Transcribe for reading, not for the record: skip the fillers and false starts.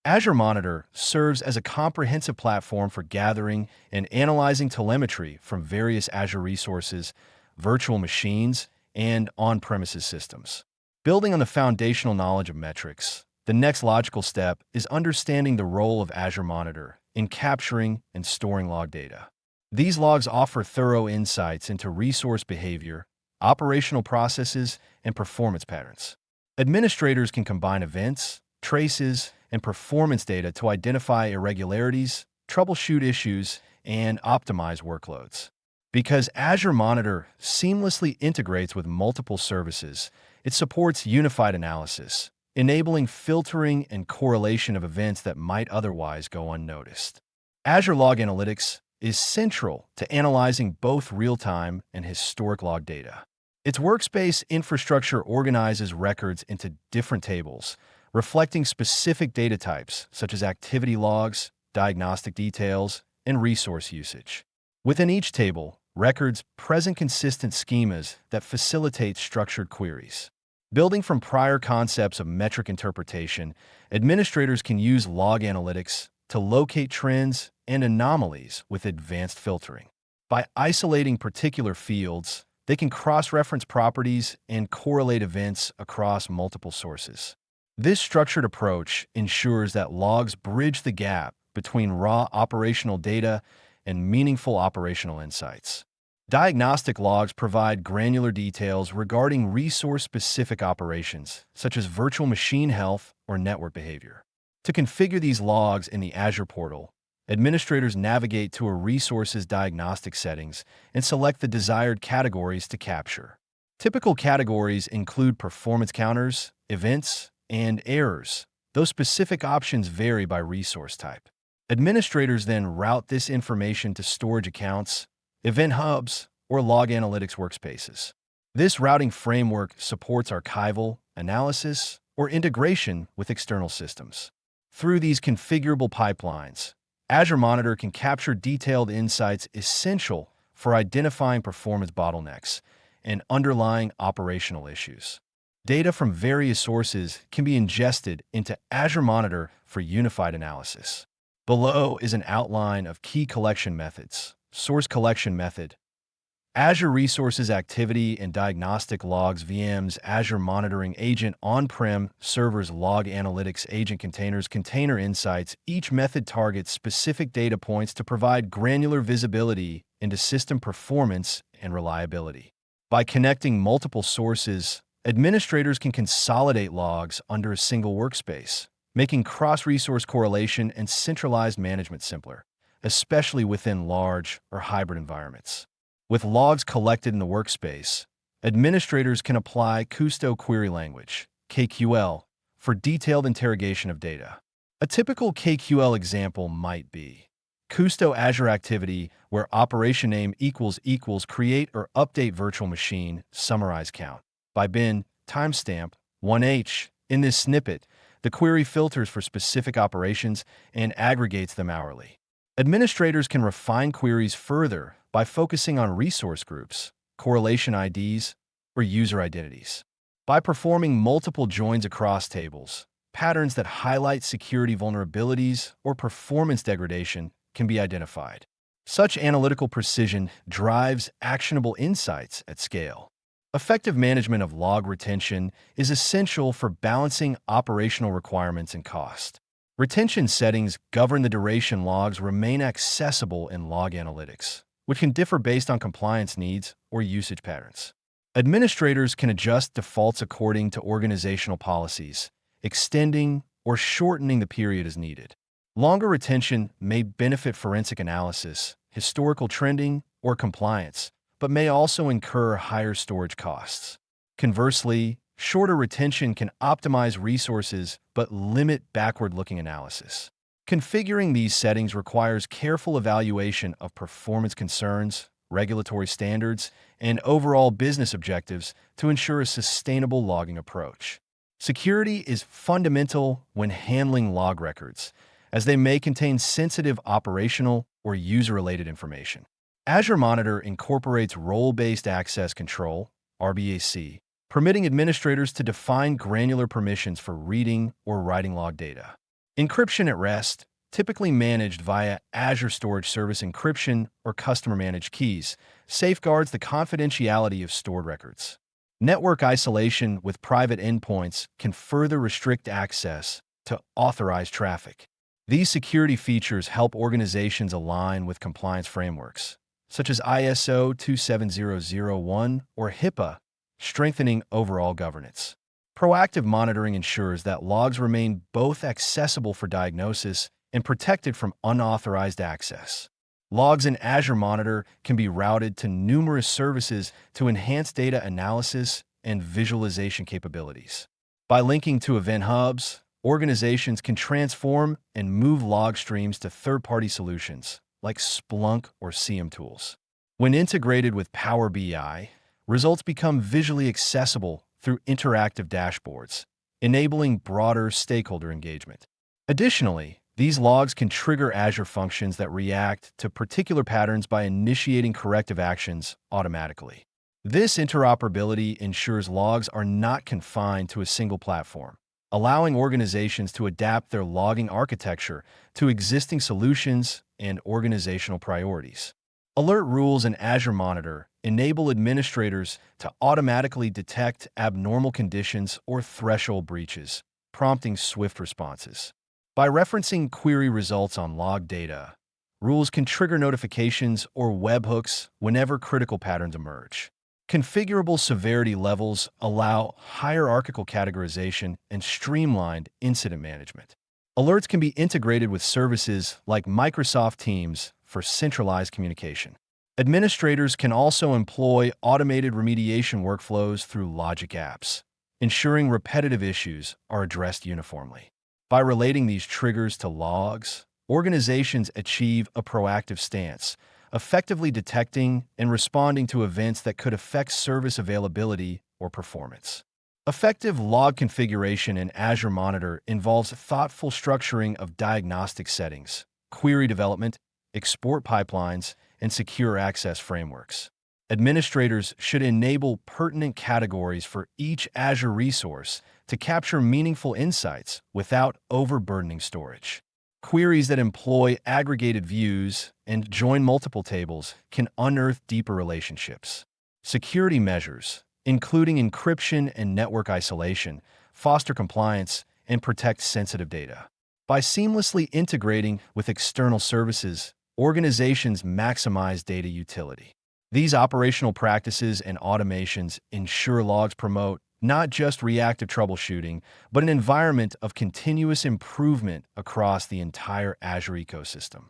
Azure Monitor serves as a comprehensive platform for gathering and analyzing telemetry from various Azure resources, virtual machines, and on-premises systems. Building on the foundational knowledge of metrics, the next logical step is understanding the role of Azure Monitor in capturing and storing log data. These logs offer thorough insights into resource behavior, operational processes, and performance patterns. Administrators can combine events, traces, and performance data to identify irregularities, troubleshoot issues, and optimize workloads. Because Azure Monitor seamlessly integrates with multiple services, it supports unified analysis, enabling filtering and correlation of events that might otherwise go unnoticed. Azure Log Analytics is central to analyzing both real-time and historic log data. Its workspace infrastructure organizes records into different tables, reflecting specific data types such as activity logs, diagnostic details, and resource usage. Within each table, records present consistent schemas that facilitate structured queries. Building from prior concepts of metric interpretation, administrators can use log analytics to locate trends and anomalies with advanced filtering. By isolating particular fields, they can cross-reference properties and correlate events across multiple sources. This structured approach ensures that logs bridge the gap between raw operational data and meaningful operational insights. Diagnostic logs provide granular details regarding resource-specific operations, such as virtual machine health or network behavior. To configure these logs in the Azure portal, administrators navigate to a resource's diagnostic settings and select the desired categories to capture. Typical categories include performance counters, events, and errors, though specific options vary by resource type. Administrators then route this information to storage accounts, event hubs, or log analytics workspaces. This routing framework supports archival, analysis, or integration with external systems. Through these configurable pipelines, Azure Monitor can capture detailed insights essential for identifying performance bottlenecks and underlying operational issues. Data from various sources can be ingested into Azure Monitor for unified analysis. Below is an outline of key collection methods. Source collection method. Azure Resources Activity and Diagnostic Logs VMs Azure Monitoring Agent On-Prem Servers Log Analytics Agent Containers Container Insights. Each method targets specific data points to provide granular visibility into system performance and reliability. By connecting multiple sources, administrators can consolidate logs under a single workspace, making cross-resource correlation and centralized management simpler, especially within large or hybrid environments. With logs collected in the workspace, administrators can apply Kusto Query Language, KQL, for detailed interrogation of data. A typical KQL example might be Kusto Azure Activity, where operation name equals create or update virtual machine, summarize count. By bin, timestamp, 1H. In this snippet, the query filters for specific operations and aggregates them hourly. Administrators can refine queries further by focusing on resource groups, correlation IDs, or user identities. By performing multiple joins across tables, patterns that highlight security vulnerabilities or performance degradation can be identified. Such analytical precision drives actionable insights at scale. Effective management of log retention is essential for balancing operational requirements and cost. Retention settings govern the duration logs remain accessible in log analytics, which can differ based on compliance needs or usage patterns. Administrators can adjust defaults according to organizational policies, extending or shortening the period as needed. Longer retention may benefit forensic analysis, historical trending, or compliance, but may also incur higher storage costs. Conversely, shorter retention can optimize resources but limit backward-looking analysis. Configuring these settings requires careful evaluation of performance concerns, regulatory standards, and overall business objectives to ensure a sustainable logging approach. Security is fundamental when handling log records, as they may contain sensitive operational or user-related information. Azure Monitor incorporates role-based access control, RBAC, permitting administrators to define granular permissions for reading or writing log data. Encryption at rest, typically managed via Azure Storage Service encryption or customer-managed keys, safeguards the confidentiality of stored records. Network isolation with private endpoints can further restrict access to authorized traffic. These security features help organizations align with compliance frameworks, such as ISO 27001 or HIPAA, strengthening overall governance. Proactive monitoring ensures that logs remain both accessible for diagnosis and protected from unauthorized access. Logs in Azure Monitor can be routed to numerous services to enhance data analysis and visualization capabilities. By linking to event hubs, organizations can transform and move log streams to third-party solutions like Splunk or CM tools. When integrated with Power BI, results become visually accessible through interactive dashboards, enabling broader stakeholder engagement. Additionally, these logs can trigger Azure functions that react to particular patterns by initiating corrective actions automatically. This interoperability ensures logs are not confined to a single platform, allowing organizations to adapt their logging architecture to existing solutions and organizational priorities. Alert rules in Azure Monitor enable administrators to automatically detect abnormal conditions or threshold breaches, prompting swift responses. By referencing query results on log data, rules can trigger notifications or webhooks whenever critical patterns emerge. Configurable severity levels allow hierarchical categorization and streamlined incident management. Alerts can be integrated with services like Microsoft Teams for centralized communication. Administrators can also employ automated remediation workflows through Logic apps, ensuring repetitive issues are addressed uniformly. By relating these triggers to logs, organizations achieve a proactive stance, effectively detecting and responding to events that could affect service availability or performance. Effective log configuration in Azure Monitor involves thoughtful structuring of diagnostic settings, query development, export pipelines, and secure access frameworks. Administrators should enable pertinent categories for each Azure resource to capture meaningful insights without overburdening storage. Queries that employ aggregated views and join multiple tables can unearth deeper relationships. Security measures, including encryption and network isolation, foster compliance and protect sensitive data. By seamlessly integrating with external services, organizations maximize data utility. These operational practices and automations ensure logs promote not just reactive troubleshooting, but an environment of continuous improvement across the entire Azure ecosystem.